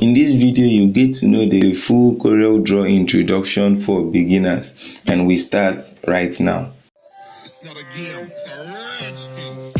In this video, you get to know the full Corel Draw introduction for beginners, and we start right now. It's not a game, it's a rich thing.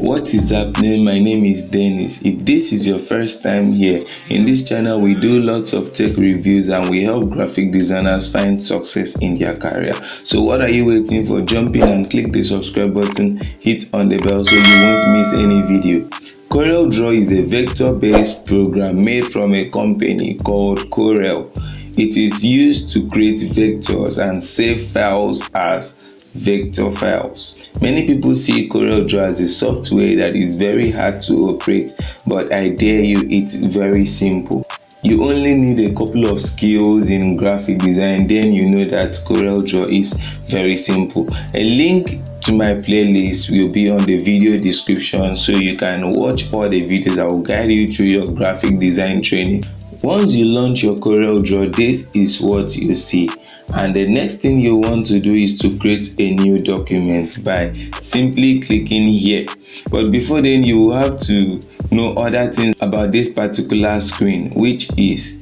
What is happening? My name is Dennis. If this is your first time here, in this channel we do lots of tech reviews and we help graphic designers find success in their career. So what are you waiting for? Jump in and click the subscribe button, hit on the bell so you won't miss any video. Corel Draw is a vector-based program made from a company called Corel. It is used to create vectors and save files as vector files. Many people see Corel Draw as a software that is very hard to operate, but I dare you, it's very simple. You only need a couple of skills in graphic design, then you know that Corel Draw is very simple. A link to my playlist will be on the video description so you can watch all the videos that will guide you through your graphic design training. Once you launch your Corel Draw, this is what you see. And the next thing you want to do is to create a new document by simply clicking here. But before then, you will have to know other things about this particular screen, which is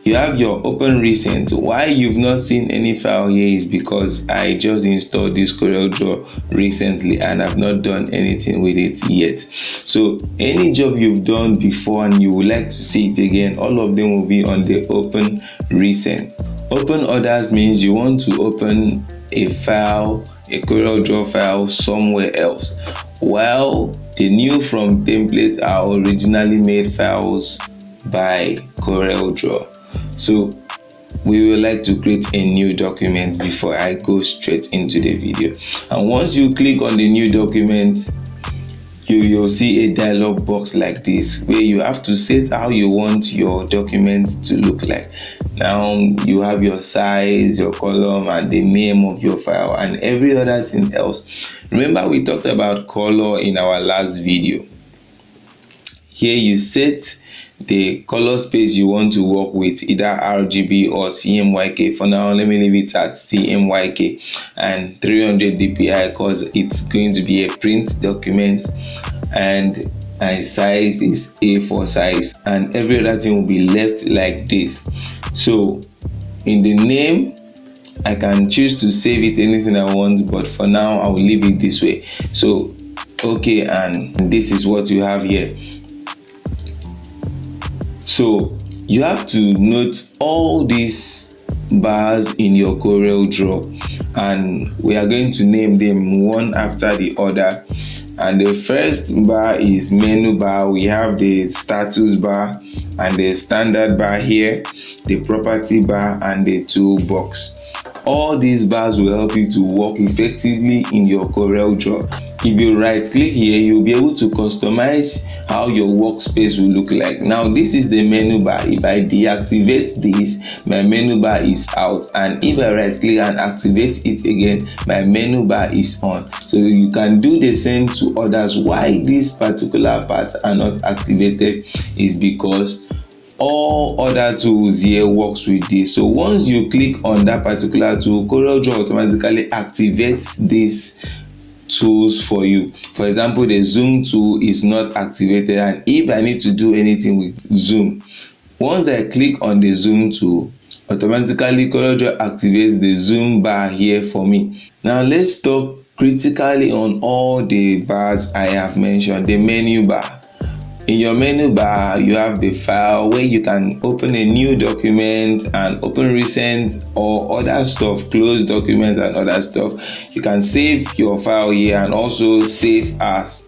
you have your open recent. Why you've not seen any file here is because I just installed this Corel Draw recently and I've not done anything with it yet. So any job you've done before and you would like to see it again, all of them will be on the open recent. Open others means you want to open a file, a Corel Draw file somewhere else, while the new from template are originally made files by Corel Draw. So we will like to create a new document before I go straight into the video. And once you click on the new document, you'll see a dialog box like this where you have to set how you want your document to look like. Now you have your size, your column, and the name of your file and every other thing else. Remember we talked about color in our last video. Here you set the color space you want to work with, either RGB or CMYK. For now, let me leave it at CMYK and 300 dpi because it's going to be a print document, and my size is A4 size, and every other thing will be left like this. So in the name, I can choose to save it anything I want, but for now I will leave it this way. So okay, and this is what you have here. So you have to note all these bars in your Corel Draw, and we are going to name them one after the other. And the first bar is menu bar. We have the status bar and the standard bar here, the property bar and the toolbox. All these bars will help you to work effectively in your Corel Draw. If you right click here, you'll be able to customize how your workspace will look like. Now this is the menu bar. If I deactivate this, my menu bar is out, and if I right click and activate it again, my menu bar is on. So you can do the same to others. Why these particular parts are not activated is because all other tools here works with this. So once you click on that particular tool, Corel Draw automatically activates this tools for you. For example, the zoom tool is not activated, and if I need to do anything with zoom, once I click on the zoom tool, automatically Corel Draw activates the zoom bar here for me. Now let's talk critically on all the bars I have mentioned. The menu bar. In your menu bar, you have the file where you can open a new document and open recent or other stuff, close document and other stuff. You can save your file here and also save as,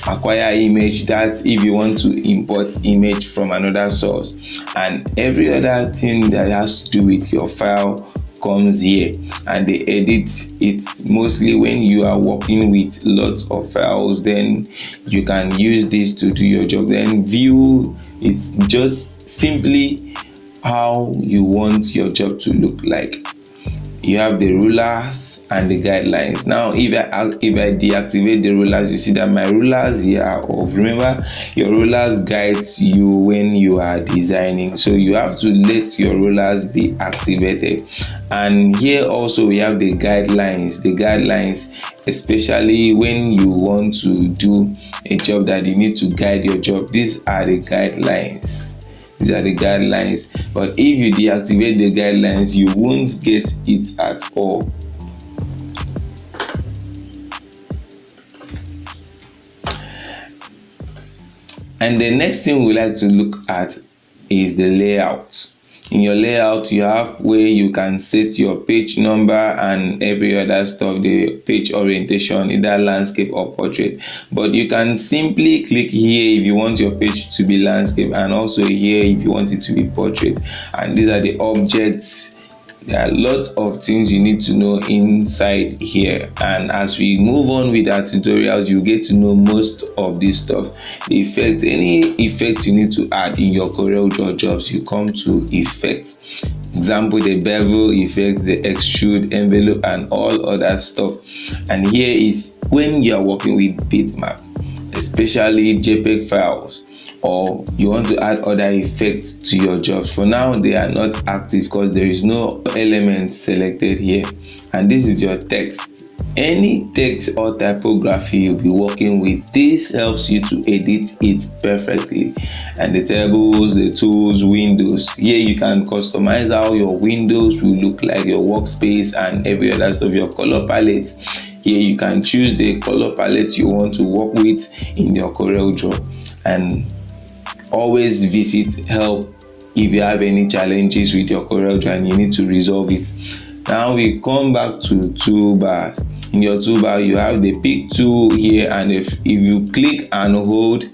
acquire image, that if you want to import image from another source, and every other thing that has to do with your file comes here. And the edit, it's mostly when you are working with lots of files, then you can use this to do your job. Then view, it's just simply how you want your job to look like. you have the rulers and the guidelines. Now if I deactivate the rulers, you see that my rulers here are off. Remember, your rulers guides you when you are designing, so you have to let your rulers be activated. And here also we have the guidelines. Especially when you want to do a job that you need to guide your job, these are the guidelines. But if you deactivate the guidelines, you won't get it at all. And the next thing we like to look at is the layout. In your layout, you have where you can set your page number and every other stuff, the page orientation, either landscape or portrait. But you can simply click here if you want your page to be landscape, and also here if you want it to be portrait. And these are the objects. There are lots of things you need to know inside here, and as we move on with our tutorials, you get to know most of this stuff. Effects, any effect you need to add in your Corel Draw jobs, you come to effects. Example, the bevel effect, the extrude, envelope, and all other stuff. And here is when you are working with bitmap, especially JPEG files, or you want to add other effects to your jobs. For now, they are not active because there is no element selected here. And this is your text. Any text or typography you'll be working with, this helps you to edit it perfectly. And the tables, the tools, windows, here you can customize how your windows will look like, your workspace, and every other stuff. Your color palette, here you can choose the color palette you want to work with in your Corel Draw. And always visit help if you have any challenges with your Corel Draw and you need to resolve it. Now we come back to toolbars. In your toolbar, you have the pick tool here, and if you click and hold,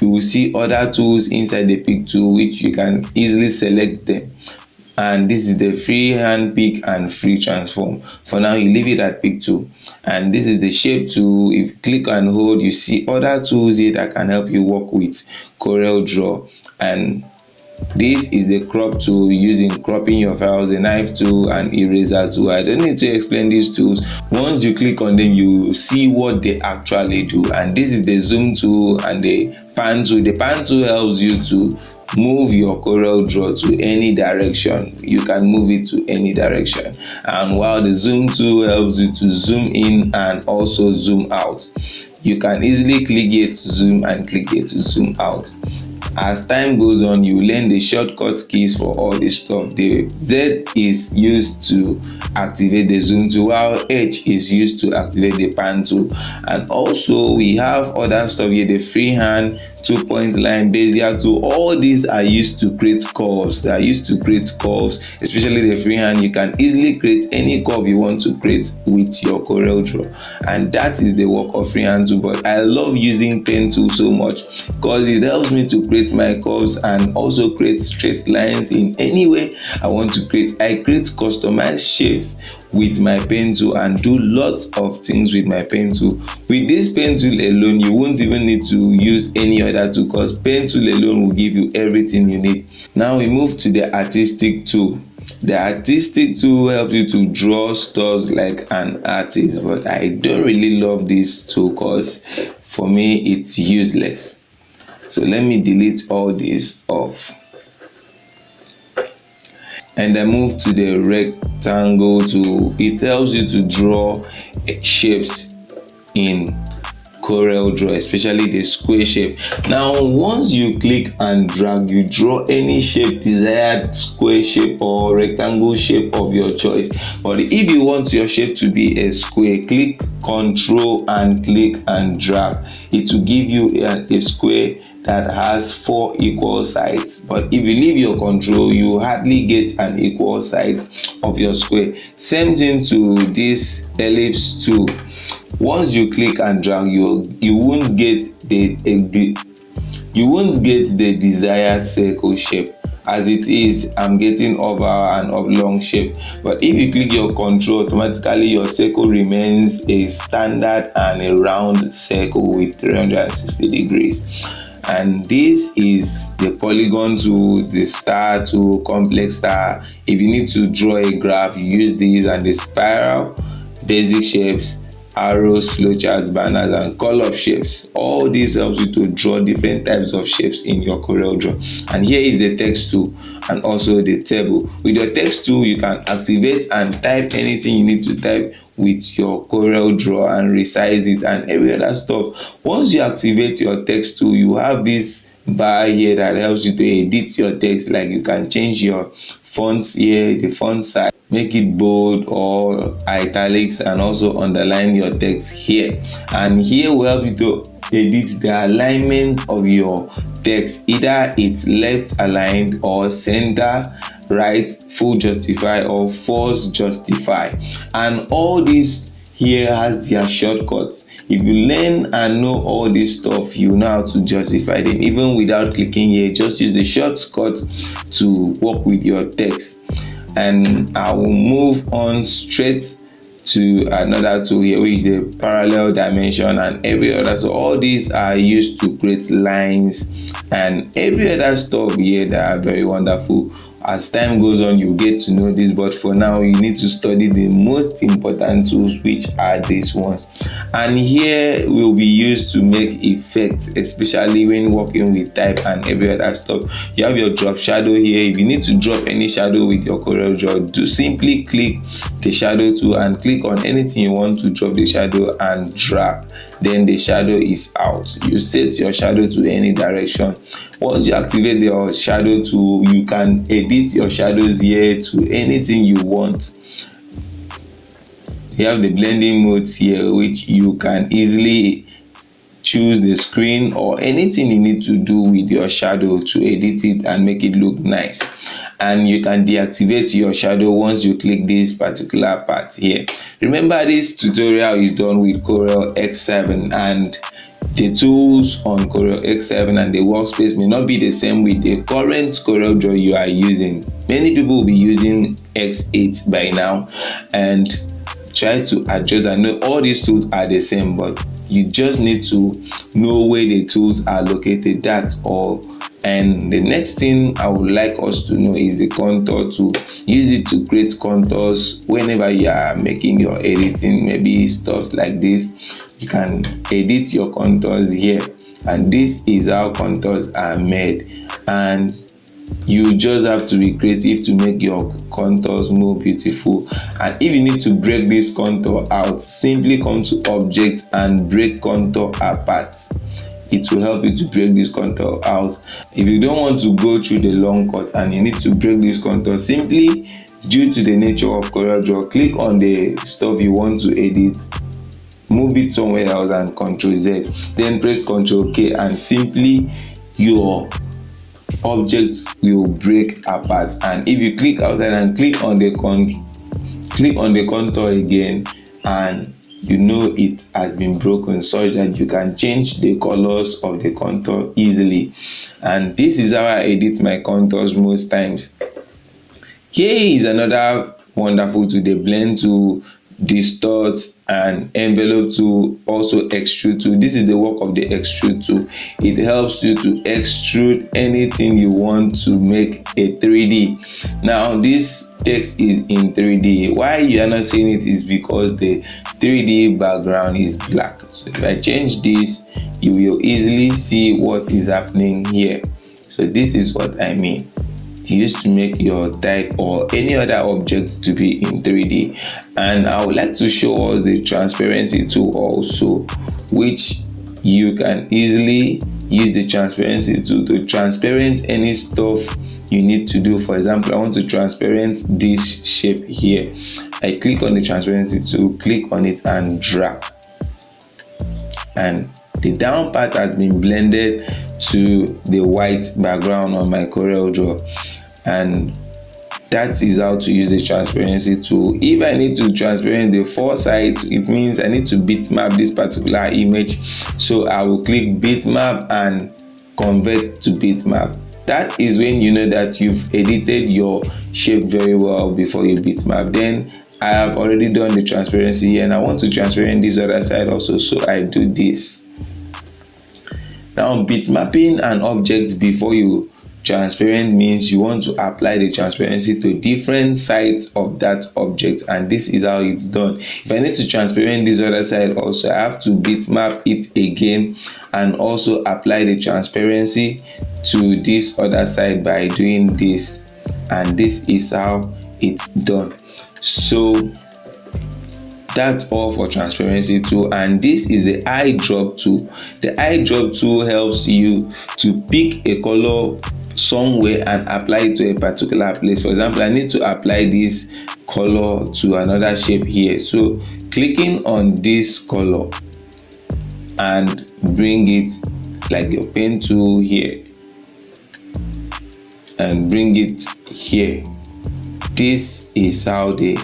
you will see other tools inside the pick tool, which you can easily select them. And this is the freehand pick and free transform. For now, you leave it at pick tool. And this is the shape tool. If you click and hold, you see other tools here that can help you work with Corel Draw. And this is the crop tool, using cropping your files, the knife tool, and eraser tool. I don't need to explain these tools. Once you click on them, you see what they actually do. And this is the zoom tool and the pan tool. The pan tool helps you to move your Corel Draw to any direction. You can move it to any direction. And while the zoom tool helps you to zoom in and also zoom out. You can easily click here to zoom and click here to zoom out. As time goes on, you learn the shortcut keys for all this stuff. The Z is used to activate the zoom tool, while H is used to activate the pan tool. And also we have other stuff here, the freehand, 2-point line, bezier tool. All these are used to create curves. They are used to create curves, especially the freehand. You can easily create any curve you want to create with your Corel Draw, and that is the work of freehand tool. But I love using pen tool so much because it helps me to create my curves and also create straight lines in any way I want to create. I create customized shapes with my pen tool and do lots of things with my pen tool. With this pen tool alone, you won't even need to use any other tool because pen tool alone will give you everything you need. Now we move to the artistic tool. The artistic tool helps you to draw stuff like an artist, but I don't really love this tool because for me it's useless. So let me delete all this off. And I move to the rectangle tool. It helps you to draw shapes in Corel Draw, especially the square shape. Now once you click and drag, you draw any shape, desired square shape or rectangle shape of your choice. But if you want your shape to be a square, click Control and click and drag. It will give you a square that has 4 equal sides. But if you leave your control, you hardly get an equal size of your square. Same thing to this ellipse tool. Once you click and drag, you won't get the desired circle shape. As it is, I'm getting oval and oblong shape. But if you click your control, automatically your circle remains a standard and a round circle with 360 degrees. And this is the polygon tool, the star tool, complex star. If you need to draw a graph, you use these, and the spiral, basic shapes, arrows, flowcharts, banners, and call-up shapes. All these helps you to draw different types of shapes in your Corel Draw. And here is the text tool and also the table. With your text tool, you can activate and type anything you need to type with your Corel Draw and resize it and every other stuff. Once you activate your text tool, you have this bar here that helps you to edit your text. Like you can change your fonts here, the font size, make it bold or italics, and also underline your text here. And here will help you to edit the alignment of your text, either it's left aligned or center, right, full justify, or false justify. And all this here has their shortcuts. If you learn and know all this stuff, you know how to justify them even without clicking here. Just use the shortcut to work with your text. And I will move on straight to another tool here, which is the parallel dimension and every other. So all these are used to create lines and every other stuff here that are very wonderful. As time goes on, you get to know this, but for now you need to study the most important tools, which are these ones. And here will be used to make effects, especially when working with type and every other stuff. You have your drop shadow here. If you need to drop any shadow with your Corel Draw, do simply click the shadow tool and click on anything you want to drop the shadow and drag. Then the shadow is out. You set your shadow to any direction. Once you activate your shadow tool, you can edit your shadows here to anything you want. You have the blending modes here, which you can easily choose the screen or anything you need to do with your shadow to edit it and make it look nice. And you can deactivate your shadow once you click this particular part here. Remember, this tutorial is done with Corel X7, and the tools on Corel X7 and the workspace may not be the same with the current Corel Draw you are using. Many people will be using X8 by now, and try to adjust and know all these tools are the same, but you just need to know where the tools are located. That's all. And the next thing I would like us to know is the contour tool. Use it to create contours whenever you are making your editing, maybe stuff like this. You can edit your contours here, and this is how contours are made. And you just have to be creative to make your contours more beautiful. And if you need to break this contour out, simply come to object and break contour apart. It will help you to break this contour out. If you don't want to go through the long cut and you need to break this contour, simply, due to the nature of Corel Draw, click on the stuff you want to edit, move it somewhere else and Ctrl Z, then press Ctrl K, and simply your object will break apart. And if you click outside and click on the contour again, and you know it has been broken, such that you can change the colors of the contour easily. And this is how I edit my contours most times. Here is another wonderful tool, the blend tool, distort, and envelope tool, also extrude tool. This is the work of the extrude tool. It helps you to extrude anything you want to make a 3D. Now this text is in 3D. Why you are not seeing it is because the 3D background is black. So if I change this, you will easily see what is happening here. So this is what I mean. Used to make your type or any other object to be in 3D. And I would like to show us the transparency tool also, which you can easily use the transparency tool to transparent any stuff you need to do. For example, I want to transparent this shape here. I click on the transparency tool, click on it and drag, and the down part has been blended to the white background on my Corel Draw. And that is how to use the transparency tool. If I need to transparent the four sides, it means I need to bitmap this particular image. So I will click bitmap and convert to bitmap. That is when you know that you've edited your shape very well before you bitmap. Then I have already done the transparency here, and I want to transparent this other side also, so I do this. Now, bitmapping an object before you transparent means you want to apply the transparency to different sides of that object, and this is how it's done. If I need to transparent this other side also, I have to bitmap it again and also apply the transparency to this other side by doing this, and this is how it's done. So that's all for transparency tool. And this is the eye drop tool. The eye drop tool helps you to pick a color somewhere and apply it to a particular place. For example, I need to apply this color to another shape here, so clicking on this color and bring it like your pen tool here and bring it here. This is how the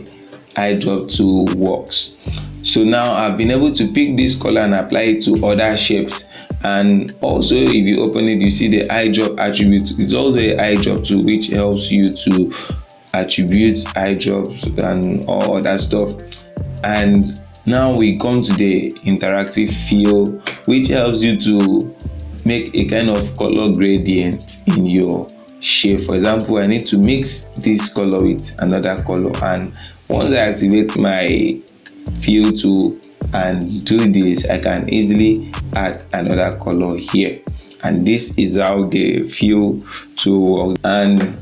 eye drop tool works. So now I've been able to pick this color and apply it to other shapes. And also, if you open it, you see the eye drop attribute. It's also a eye drop tool which helps you to attribute eye drops and all other stuff. And now we come to the interactive fill, which helps you to make a kind of color gradient in your shape. For example, I need to mix this color with another color, and once I activate my fill tool and do this, I can easily add another color here. And this is how the fill tool works. And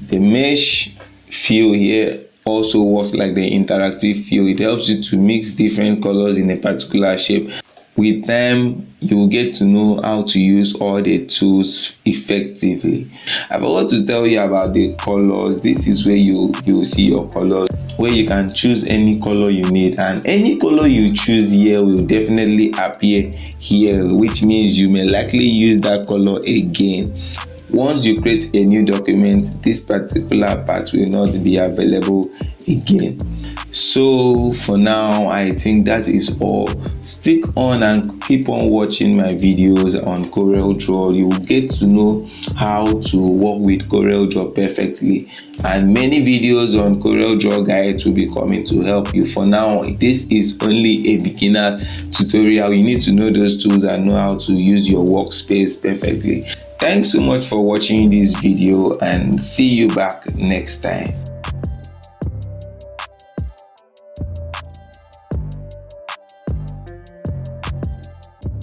the mesh fill here also works like the interactive fill. It helps you to mix different colors in a particular shape. With time, you will get to know how to use all the tools effectively. I forgot to tell you about the colors. This is where you will see your colors, where you can choose any color you need, and any color you choose here will definitely appear here, which means you may likely use that color again. Once you create a new document, this particular part will not be available again. So for now, I think that is all. Stick on and keep on watching my videos on Corel Draw. You will get to know how to work with Corel Draw perfectly, and many videos on Corel Draw guides will be coming to help you. For now, this is only a beginner's tutorial. You need to know those tools and know how to use your workspace perfectly. Thanks so much for watching this video, and see you back next time.